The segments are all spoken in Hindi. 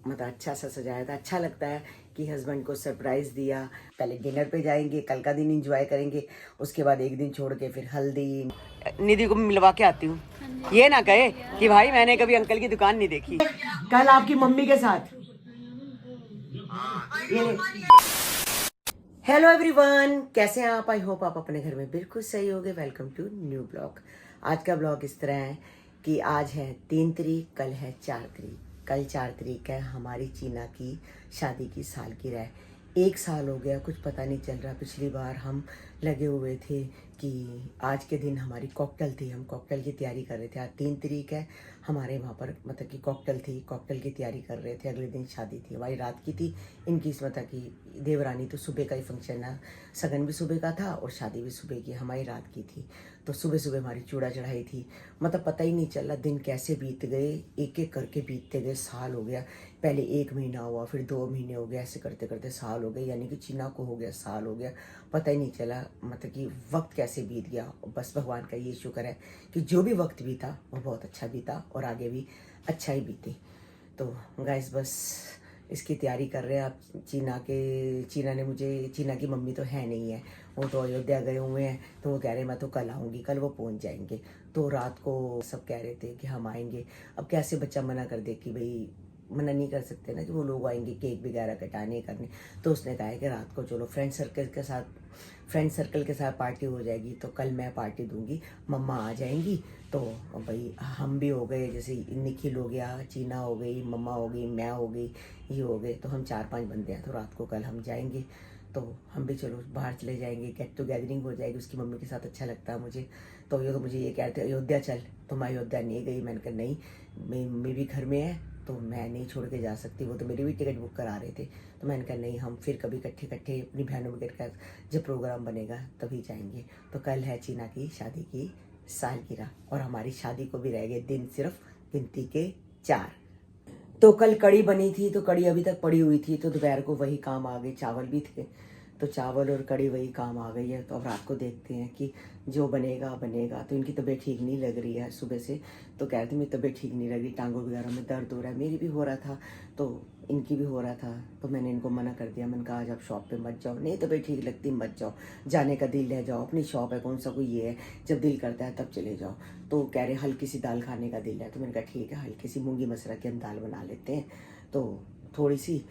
मतलब अच्छा सा सजाया था। अच्छा लगता है कि हस्बैंड को सरप्राइज दिया। पहले डिनर पे जाएंगे, कल का दिन एंजॉय करेंगे, उसके बाद एक दिन छोड़ के फिर हल्दी। निधि को मिलवा के आती हूँ, ये ना कहे कि भाई मैंने कभी अंकल की दुकान नहीं देखी। कल आपकी मम्मी के साथ ये। हेलो एवरीवन, कैसे हैं आप? आई होप आप अपने घर में बिल्कुल सही होंगे। Welcome to new blog. आज का ब्लॉग इस तरह है कि आज है 3 तारीख, कल है 4 तारीख। कल 4 तारीख है हमारी चीना की शादी की सालगिरह। 1 साल हो गया, कुछ पता नहीं चल रहा। पिछली बार हम लगे हुए थे कि आज के दिन हमारी कॉकटेल थी, हम कॉकटेल की तैयारी कर रहे थे। आज 3 तारीख है, हमारे वहाँ पर मतलब कि कॉकटेल थी, कॉकटेल की तैयारी कर रहे थे। अगले दिन शादी थी, हमारी रात की थी, इनकी मतलब कि देवरानी तो सुबह का ही फंक्शन है। सगन भी सुबह का था और शादी भी सुबह की, हमारी रात की थी। तो सुबह सुबह हमारी चूड़ा चढ़ाई थी। मतलब पता ही नहीं चला दिन कैसे बीत गए, एक एक करके बीतते गए। साल हो गया, पहले 1 महीना हुआ, फिर 2 महीने हो गए, ऐसे करते करते साल हो गए। यानी कि चीना को हो गया साल हो गया, पता ही नहीं चला मतलब कि वक्त कैसे बीत गया। बस भगवान का ये शुक्र है कि जो भी वक्त बीता वो बहुत अच्छा बीता और आगे भी अच्छा ही बीते। तो गाइस बस इसकी तैयारी कर रहे हैं आप। चीना ने मुझे, चीना की मम्मी तो है नहीं है, वो तो अयोध्या गए हुए हैं। तो वो कह रहे हैं मैं तो कल आऊँगी, कल वो पहुँच जाएंगे। तो रात को सब कह रहे थे कि हम आएंगे। अब कैसे बच्चा मना कर दे कि भाई, मना नहीं कर सकते ना कि वो लोग आएंगे केक वगैरह कटाने करने। तो उसने कहा है कि रात को चलो फ्रेंड सर्कल के साथ पार्टी हो जाएगी। तो कल मैं पार्टी दूंगी, मम्मा आ जाएंगी। तो भाई हम भी हो गए, जैसे निखिल हो गया, चीना हो गई, मम्मा हो गई, मैं हो गई, ये हो गए। तो हम 4-5 बंदे हैं। तो रात को कल हम जाएंगे, तो हम भी चलो बाहर चले जाएंगे, गेट टू गैदरिंग हो जाएगी उसकी मम्मी के साथ। अच्छा लगता है मुझे। तो ये तो मुझे ये कहते अयोध्या चल, तो मैं अयोध्या नहीं गई। मैंने कहा नहीं, मेरी मम्मी भी घर में है तो मैं नहीं छोड़ के जा सकती। वो तो मेरी भी टिकट बुक करा रहे थे। तो मैंने कहा नहीं, हम फिर कभी इकट्ठे अपनी बहनों के साथ जब प्रोग्राम बनेगा तभी जाएंगे। तो कल है चीना की शादी की सालगिरह और हमारी शादी को भी रह गए दिन, सिर्फ गिनती के 4। तो कल कड़ी बनी थी, तो कड़ी अभी तक पड़ी हुई थी। तो दोपहर को वही काम आ गए, चावल भी थे तो चावल और कड़ी वही काम आ गई है। तो अब रात को देखते हैं कि जो बनेगा बनेगा। तो इनकी तबीयत ठीक नहीं लग रही है सुबह से। तो कह रहे थे मेरी तबीयत ठीक नहीं लग रही, टांगों वगैरह में दर्द हो रहा है। मेरी भी हो रहा था, तो इनकी भी हो रहा था। तो मैंने इनको मना कर दिया। मैंने कहा आज आप शॉप पे मत जाओ, नहीं तबीयत ठीक लगती मत जाओ। जाने का दिल है जाओ, अपनी शॉप है, कौन सा कोई ये है, जब दिल करता है तब चले जाओ। तो कह रहे हल्की सी दाल खाने का दिल है। तो मैंने कहा ठीक है, हल्की सी मूंगी मसरा की हम दाल बना लेते हैं। तो थोड़ी सी,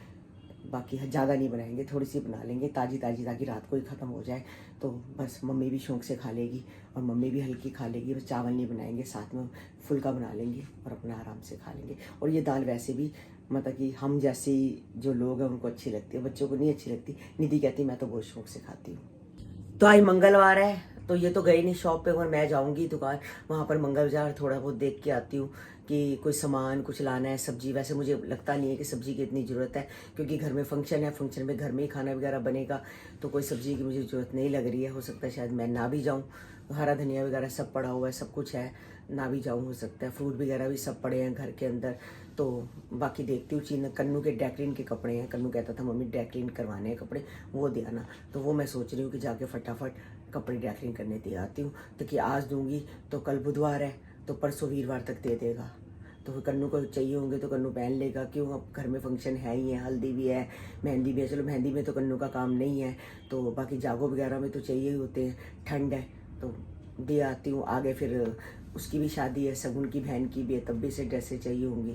बाकी ज़्यादा नहीं बनाएंगे, थोड़ी सी बना लेंगे ताज़ी ताज़ी, ताकि रात को ही ख़त्म हो जाए। तो बस मम्मी भी शौक से खा लेगी और मम्मी भी हल्की खा लेगी। बस चावल नहीं बनाएंगे, साथ में फुल्का बना लेंगे और अपना आराम से खा लेंगे। और ये दाल वैसे भी मतलब कि हम जैसी जो लोग हैं उनको अच्छी लगती है, बच्चों को नहीं अच्छी लगती। निधि कहती मैं तो बहुत शौक से खाती हूँ। तो आज मंगलवार है, तो ये तो गई नहीं शॉप पे, और मैं जाऊंगी दुकान वहाँ पर मंगल बाजार, थोड़ा बहुत देख के आती हूँ कि कोई सामान कुछ लाना है। सब्जी वैसे मुझे लगता नहीं है कि सब्जी की इतनी ज़रूरत है, क्योंकि घर में फंक्शन है, फंक्शन में घर में ही खाना वगैरह बनेगा। तो कोई सब्जी की मुझे ज़रूरत नहीं लग रही है। हो सकता है शायद मैं ना भी जाऊँ, हरा धनिया वगैरह सब पड़ा हुआ है, सब कुछ है, ना भी जाऊँ हो सकता है। फ्रूट वगैरह भी सब पड़े हैं घर के अंदर। तो बाकी देखती हूँ। चीन कन्नू के ड्राई के कपड़े हैं, कन्नू कहता था मम्मी ड्राई करवाने हैं कपड़े, वो देना। तो वो मैं सोच रही हूँ कि जाके फटाफट कपड़े ड्राई करने दे आती हूँ। तो कि आज दूंगी तो कल बुधवार है, तो परसों वीरवार तक दे देगा। तो कन्नू को चाहिए होंगे तो कन्नू पहन लेगा। क्यों, अब घर में फंक्शन है ही है, हल्दी भी है, मेहंदी भी है। चलो मेहंदी में तो कन्नू का काम नहीं है, तो बाकी जागो वगैरह में तो चाहिए ही होते हैं। ठंड है तो दे आती हूँ। आगे फिर उसकी भी शादी है, सगुन की बहन की भी है, तब भी से ड्रेसें चाहिए होंगी।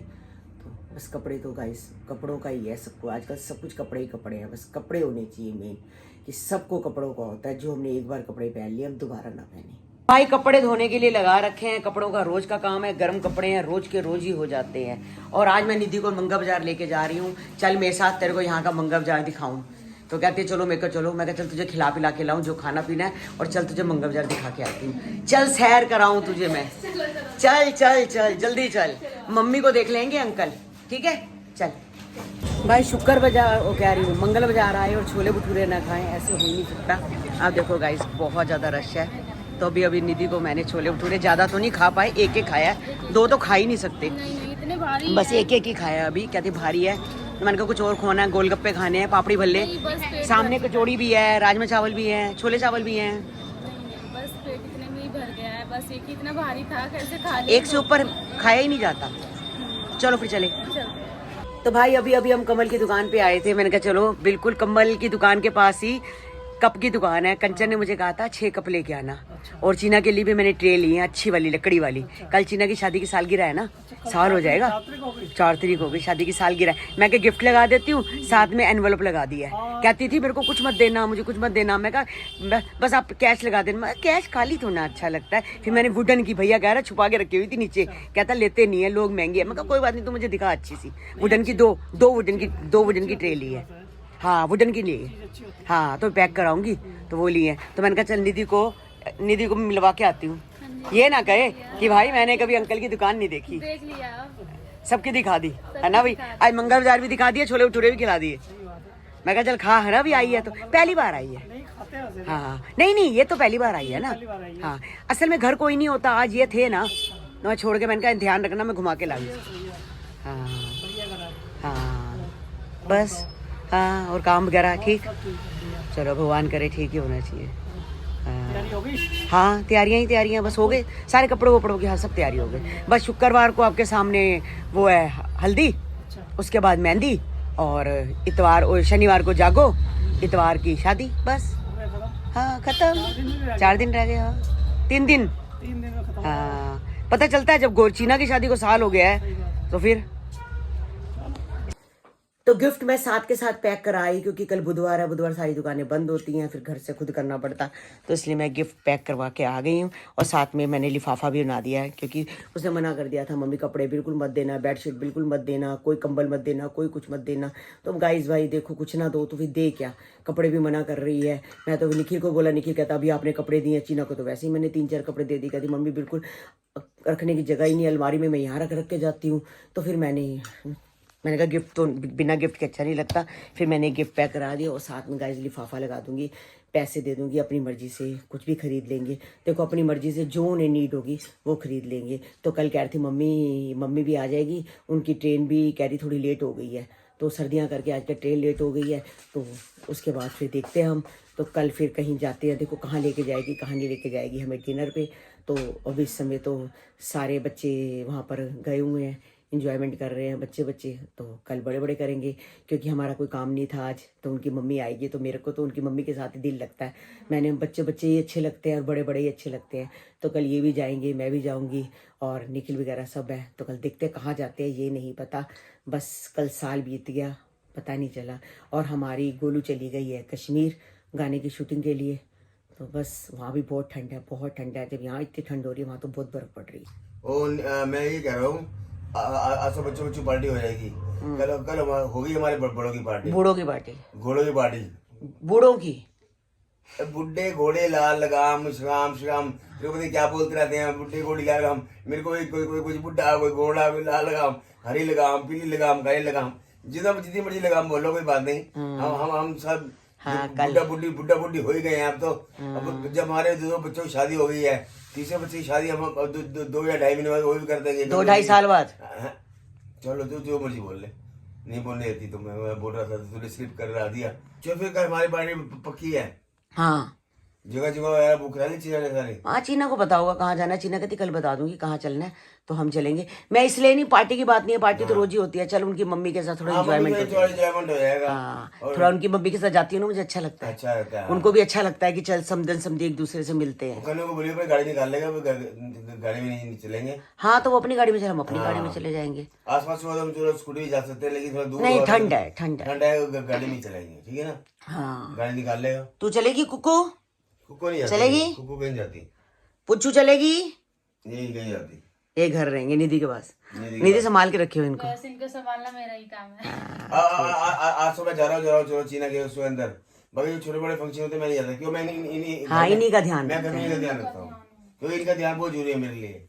तो बस कपड़े तो गाइस कपड़ों का ही है सबको, आजकल सब कुछ कपड़े ही कपड़े हैं। बस कपड़े होने चाहिए मेन, कि सबको कपड़ों का होता है। जो हमने एक बार कपड़े पहन लिए हम दोबारा ना पहने। भाई कपड़े धोने के लिए लगा रखे हैं, कपड़ों का रोज का काम है। गर्म कपड़े हैं, रोज के रोज ही हो जाते हैं। और आज मैं निधि को मंगा बाजार लेके जा रही हूँ, चल मेरे साथ तेरे को यहाँ का मंगा बाजार दिखाऊं। तो कहते चलो मेरे को चलो। मैं कहता चल तुझे खिला पिला के लाऊं जो खाना पीना है, और चल तुझे मंगा बाजार दिखा के आती हूँ। चल सैर कराऊं तुझे मैं, चल चल चल जल्दी चल। मम्मी को देख लेंगे अंकल, ठीक है चल। भाई शुक्र बाजार, वो कह रही हूँ मंगल बाजार आए और छोले भटूरे ना खाएं, ऐसे हो ही नहीं सकता। आप देखो गाइस बहुत ज़्यादा रश है। तो अभी निधि को मैंने छोले भटूरे ज़्यादा तो नहीं खा पाए, एक एक खाया है, 2 तो खा ही नहीं सकते। नहीं, इतने भारी बस एक एक ही खाया अभी। कहते भारी है, तो मैंने कहा कुछ और खाना है, गोलगप्पे खाने हैं, पापड़ी भल्ले, सामने कचौड़ी भी है, राजमा चावल भी हैं, छोले चावल भी हैं। बस पेट इतने में ही भर गया है, बस एक ही इतना भारी था, कैसे खा लिया। एक से ऊपर खाया ही नहीं जाता। चलो फिर चले। तो भाई अभी अभी हम कमल की दुकान पे आए थे। मैंने कहा चलो बिल्कुल कमल की दुकान के पास ही कप की दुकान है। कंचन ने मुझे कहा था 6 कप लेके आना। और चीना के लिए भी मैंने ट्रे ली है अच्छी वाली लकड़ी वाली। कल चीना की शादी की सालगिरह है ना, साल हो जाएगा, 4 तारीख हो गई शादी की सालगिरह। मैं क्या गिफ्ट लगा देती हूँ, साथ में एनवलप लगा दिया है। कहती थी मेरे को कुछ मत देना, मुझे कुछ मत देना। मैं कहा बस आप कैश लगा देना। कैश खाली थोड़ा अच्छा लगता है। फिर मैंने वुडन की, भैया कह रहा छुपा के रखी हुई थी नीचे, कहता लेते नहीं है लोग, महंगी है। मैं कहा कोई बात नहीं, तू मुझे दिखा अच्छी सी। वुडन की दो वुडन की ट्रे ली है। हाँ वुडन की लिए, हाँ तो पैक कराऊंगी तो वो लिए। तो मैंने कहा चल निधि को मिलवा के आती हूँ, ये ना कहे कि भाई मैंने कभी अंकल की दुकान नहीं देखी। देख लिया आप। सबकी दिखा दी है ना भाई। आज मंगल बाजार भी दिखा दिए, छोले भटूरे भी खिला दिए। मैं कहा चल खा, है ना, भी आई है तो पहली बार आई है। हाँ नहीं ये तो पहली बार आई है ना। हाँ असल में घर कोई नहीं होता, आज ये थे ना, मैं छोड़ के मैंने कहा ध्यान रखना, मैं घुमा के लाई। हाँ हाँ बस। हाँ और काम वगैरह ठीक, चलो भगवान करे ठीक ही होना चाहिए। हाँ तैयारियां बस हो गए सारे कपड़ों वपड़ों की। हाँ सब तैयारी हो गई। बस शुक्रवार को आपके सामने वो है हल्दी, उसके बाद मेहंदी, और इतवार और शनिवार को जागो, इतवार की शादी। बस हाँ खत्म, 4 दिन रह गए। हाँ 3 दिन। हाँ पता चलता है जब गोरचीना की शादी को साल हो गया है तो फिर। तो गिफ्ट मैं साथ के साथ पैक कराई, क्योंकि कल बुधवार है, बुधवार सारी दुकानें बंद होती हैं, फिर घर से खुद करना पड़ता, तो इसलिए मैं गिफ्ट पैक करवा के आ गई हूँ। और साथ में मैंने लिफाफा भी बना दिया है, क्योंकि उसने मना कर दिया था मम्मी कपड़े बिल्कुल मत देना, बेडशीट बिल्कुल मत देना, कोई कंबल मत देना, कोई कुछ मत देना। तो गाइस भाई देखो कुछ ना दो तो फिर दे क्या, कपड़े भी मना कर रही है। मैं तो निखिल को बोला, निखिल कहता अभी आपने कपड़े दिए, चीना को तो वैसे ही मैंने 3-4 कपड़े दे दी। कहती मम्मी बिल्कुल रखने की जगह ही नहीं, अलमारी में मैं यहाँ रख के जाती हूँ। तो फिर मैंने कहा गिफ्ट तो बिना गिफ्ट के अच्छा नहीं लगता। फिर मैंने गिफ्ट पैक करा दिया और साथ में गाइस लिफाफा लगा दूंगी, पैसे दे दूंगी, अपनी मर्जी से कुछ भी खरीद लेंगे। देखो अपनी मर्जी से जो उन्हें नीड होगी वो खरीद लेंगे। तो कल कह रही थी मम्मी भी आ जाएगी, उनकी ट्रेन भी कह रही थोड़ी लेट हो गई है, तो सर्दियाँ करके आज का ट्रेन लेट हो गई है। तो उसके बाद फिर देखते हैं हम, तो कल फिर कहीं जाते हैं, देखो कहाँ लेके जाएगी कहाँ नहीं लेके जाएगी हमें डिनर पे। तो अभी इस समय तो सारे बच्चे वहाँ पर गए हुए हैं, इंजॉयमेंट कर रहे हैं बच्चे। तो कल बड़े करेंगे, क्योंकि हमारा कोई काम नहीं था आज। तो उनकी मम्मी आएगी, तो मेरे को तो उनकी मम्मी के साथ ही दिल लगता है। मैंने बच्चे ही अच्छे लगते हैं और बड़े ही अच्छे लगते हैं। तो कल ये भी जाएंगे, मैं भी जाऊंगी, और निखिल वगैरह सब है। तो कल देखते हैं कहाँ जाते हैं, ये नहीं पता। बस कल साल बीत गया, पता नहीं चला। और हमारी गोलू चली गई है कश्मीर गाने की शूटिंग के लिए। तो बस वहाँ भी बहुत ठंड है। जब यहाँ इतनी ठंड हो रही है, वहाँ तो बहुत बर्फ पड़ रही है। मैं ये कह रहा हूँ, आज तो बच्चों पार्टी हो जाएगी। कल होगी हमारे बड़ों की पार्टी, बूढ़ों की पार्टी, घोड़ों की पार्टी, बूढ़ों की। बुड्ढे घोड़े लाल लगाम श्राम क्या बोलते रहते हैं, बुड्ढे घोड़ी लाल लगाम। मेरे को कोई कुछ बुड्ढा, कोई घोड़ा, कोई लाल लगाम, हरी लगाम, पीली लगाम, काली लगाम, जितनी मर्जी लगाम बोलो, कोई बात नहीं। हम सब बुड्ढा बुड्ढी हो ही गए हैं अब तो। अब जब हमारे 2 बच्चों की शादी हो गई है, तीसरे बच्चे की शादी हम 2 या 2.5 महीने बाद वो भी कर देंगे, 2-2.5 साल बाद। चलो तू जो मर्जी बोल ले, नहीं बोलने देती तो मैं बोल रहा था, तूने स्लिप कर रहा दिया। चलो फिर कल हमारी पार्टी पक्की है। हाँ जगह यार बुक करा ली चीना ने सारी। हाँ चीना को बताओगा कहाँ जाना है। चीना कहती कल बता दूंगी कहाँ चलना है, तो हम चलेंगे। मैं इसलिए नहीं, पार्टी की बात नहीं है, पार्टी तो रोज ही होती है। चल उनकी मम्मी के साथ थोड़ा एंजॉयमेंट हो जाएगा। हाँ थोड़ा उनकी मम्मी के साथ जाती हूँ ना, मुझे अच्छा लगता है। अच्छा लगता है, उनको भी अच्छा लगता है कि चल समझे एक दूसरे से मिलते हैं। को बोलिए भाई गाड़ी निकाल लेगा, गाड़ी में नहीं चलेंगे। हाँ तो वो अपनी गाड़ी में चले, हम अपनी गाड़ी में चले जाएंगे। आसपास हम चलो स्कूटी भी जा सकते हैं, लेकिन थोड़ा दूर नहीं ठंड है गाड़ी में चलाएंगे, ठीक है ना। हाँ गाड़ी निकाल लेगा। तू चलेगी कुकू? कुकू नहीं जाती, चलेगी? कुकू कहीं जाती, पुच्चू चलेगी? नहीं कहीं जाती। ये घर रहेंगे निधि के पास, निधि संभाल के रखी हो इनको। बस इनको संभालना मेरा ही काम है। आज सुबह जा रहा हूँ चलो चीना के उसके अंदर, बाकी छोटे बड़े फंक्शन होते मैं नहीं जाता, क्यों? मैं इन्हीं का ध्यान, मैं घर में इनका ध्यान रखता हूँ, क्योंकि इनका ध्यान बहुत जरूरी है मेरे लिए।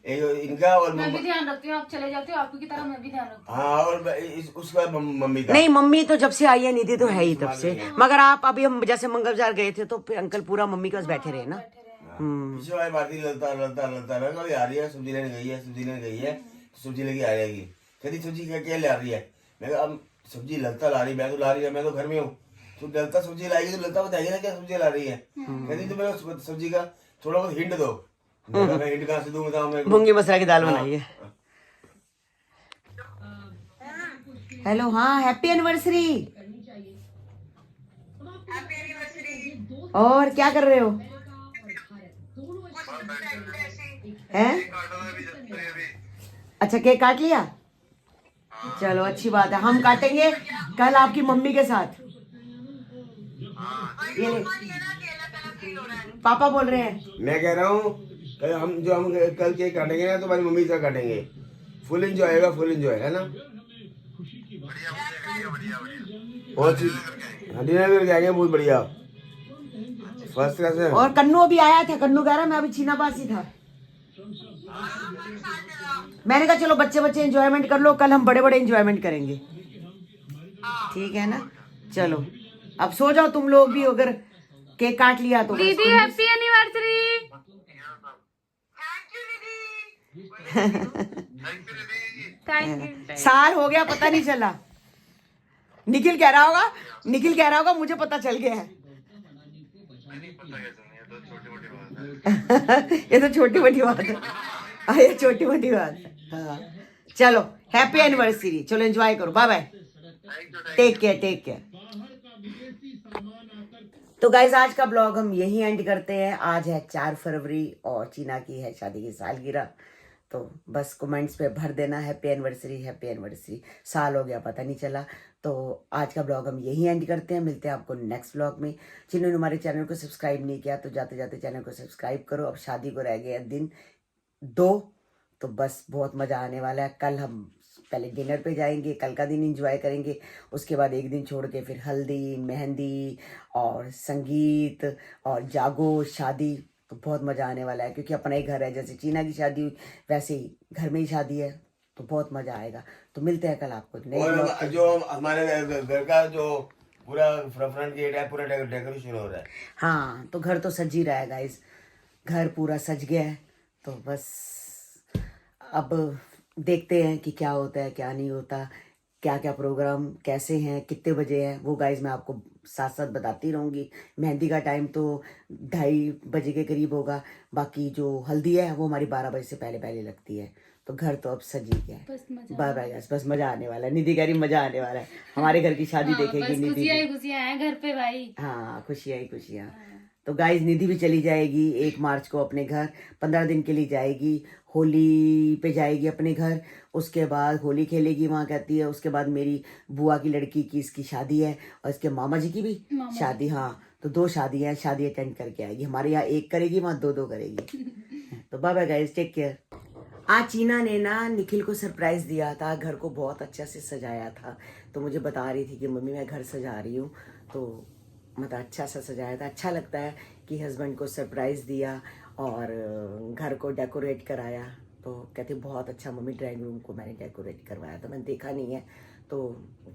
इनका और मैं भी ध्यान रखती हूँ, आप चले जाते हो, आपकी तरह मैं भी ध्यान रखती हूँ। हाँ, और उसके बाद मम्मी का। नहीं मम्मी तो जब से आई है, निधि तो है ही तब से। मगर आप अभी हम जैसे मंगल बाजार गए थे तो फिर अंकल पूरा मम्मी के पास बैठे रहे ना। पीछे वाली बात ललता आ रही है, सब्जी लेने गई है, सब्जी लेके आ जाएगी। कहती सब्जी क्या ले आ रही है? मैं कहा अब सब्जी ललता ला रही, मैं तो ला रही है, मैं तो घर में हूँ, तो ललता सब्जी लाएगी तो ललता बताइए ना क्या सब्जी ला रही है। कहती तो मेरे सब्जी का थोड़ा बहुत हिंट दो। मैं हिंट कहाँ से दूँ बताओ? मैं मूंगी मसरा की दाल बनाई है। हेलो, हाँ हैप्पी एनिवर्सरी। और क्या कर रहे हो? हैं? अच्छा, केक काट लिया? चलो अच्छी बात है, हम काटेंगे कल आपकी मम्मी के साथ। ये ले, पापा बोल रहे हैं। मैं कह रहा हूँ हम कल केक काटेंगे ना तो हमारी मम्मी से काटेंगे। फुल एंजॉय आएगा, फुल एंजॉय है ना। बहुत डिनर करके आएंगे, बहुत बढ़िया, फर्स्ट क्लास है। और कन्नू अभी आया था, कन्नू कह रहा मैं अभी चीनाबास ही था। मैंने कहा चलो बच्चे बच्चे एंजॉयमेंट कर लो, कल हम बड़े बड़े एंजॉयमेंट करेंगे, ठीक है ना। चलो अब सो जाओ तुम लोग भी, अगर केक काट लिया तो। दीदी हैप्पी एनिवर्सरी। Thank you. साल हो गया पता नहीं चला। निखिल कह रहा होगा मुझे पता चल गया है। ये तो छोटी मोटी बात है। ये छोटी मोटी बात है। हाँ चलो हैप्पी एनिवर्सरी, चलो एंजॉय करो, bye bye, take care take care. तो गाइज आज का ब्लॉग हम यही एंड करते हैं। आज है 4 फरवरी और चीना की है शादी की सालगिरह। तो बस कमेंट्स पे भर देना हैप्पी एनिवर्सरी, साल हो गया पता नहीं चला। तो आज का ब्लॉग हम यही एंड करते हैं, मिलते हैं आपको नेक्स्ट ब्लॉग में। जिन्होंने हमारे चैनल को सब्सक्राइब नहीं किया तो जाते जाते चैनल को सब्सक्राइब करो। अब शादी को रह गया दिन 2, तो बस बहुत मज़ा आने वाला है। कल हम पहले डिनर पे जाएंगे, कल का दिन एंजॉय करेंगे, उसके बाद एक दिन छोड़ के फिर हल्दी, मेहंदी और संगीत और जागो, शादी। तो बहुत मज़ा आने वाला है क्योंकि अपना ही घर है, जैसे चीना की शादी हुई वैसे ही घर में ही शादी है, तो बहुत मज़ा आएगा। तो मिलते हैं कल आपको और जो हमारे घर का जो पूरा फ्रंट गेट है, पूरा डेकोरेशन हो रहा है। हाँ तो घर तो सज ही रहा है गाइस, घर पूरा सज गया है। तो बस अब देखते हैं कि क्या होता है क्या नहीं होता, क्या क्या प्रोग्राम कैसे हैं, कितने बजे हैं, वो गाइस मैं आपको साथ साथ बताती रहूँगी। मेहंदी का टाइम तो 2:30 बजे के करीब होगा, बाकी जो हल्दी है वो हमारी 12 बजे से पहले पहले लगती है। तो घर तो अब सज ही गया है। बाय बाय गाइस, बस मज़ा आने वाला है। निधि कह रही मज़ा आने वाला है, हमारे घर की शादी देखेगी निधि। खुशियां हैं घर पे भाई। हाँ खुशियाँ ही खुशियाँ। तो गाइज निधि भी चली जाएगी 1 मार्च को अपने घर, 15 दिन के लिए जाएगी, होली पे जाएगी अपने घर। उसके बाद होली खेलेगी वहाँ कहती है। उसके बाद मेरी बुआ की लड़की की इसकी शादी है और इसके मामा जी की भी शादी। हाँ तो 2 शादी है, शादी अटेंड करके आएगी। हमारे यहाँ 1 करेगी, वहाँ 2 करेगी। तो bye bye guys, take care. आज चीना ने ना निखिल को सरप्राइज दिया था, घर को बहुत अच्छा से सजाया था। तो मुझे बता रही थी कि मम्मी मैं घर सजा रही हूँ, तो मतलब अच्छा सा सजाया था। अच्छा लगता है कि हस्बैंड को सरप्राइज दिया और घर को डेकोरेट कराया। तो कहती बहुत अच्छा मम्मी, ड्राइंग रूम को मैंने डेकोरेट करवाया था, मैंने देखा नहीं है। तो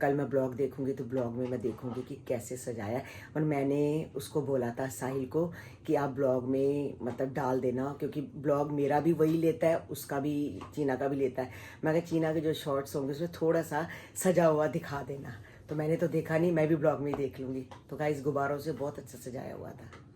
कल मैं ब्लॉग देखूंगी तो ब्लॉग में मैं देखूंगी कि कैसे सजाया। और मैंने उसको बोला था साहिल को कि आप ब्लॉग में मतलब डाल देना, क्योंकि ब्लॉग मेरा भी वही लेता है, उसका भी, चीना का भी लेता है। मैं कहा चीना के जो शॉर्ट्स होंगे उसमें थोड़ा सा सजा हुआ दिखा देना। तो मैंने तो देखा नहीं, मैं भी ब्लॉग में ही देख लूँगी। तो गाइस गुब्बारों से बहुत अच्छा सजाया हुआ था।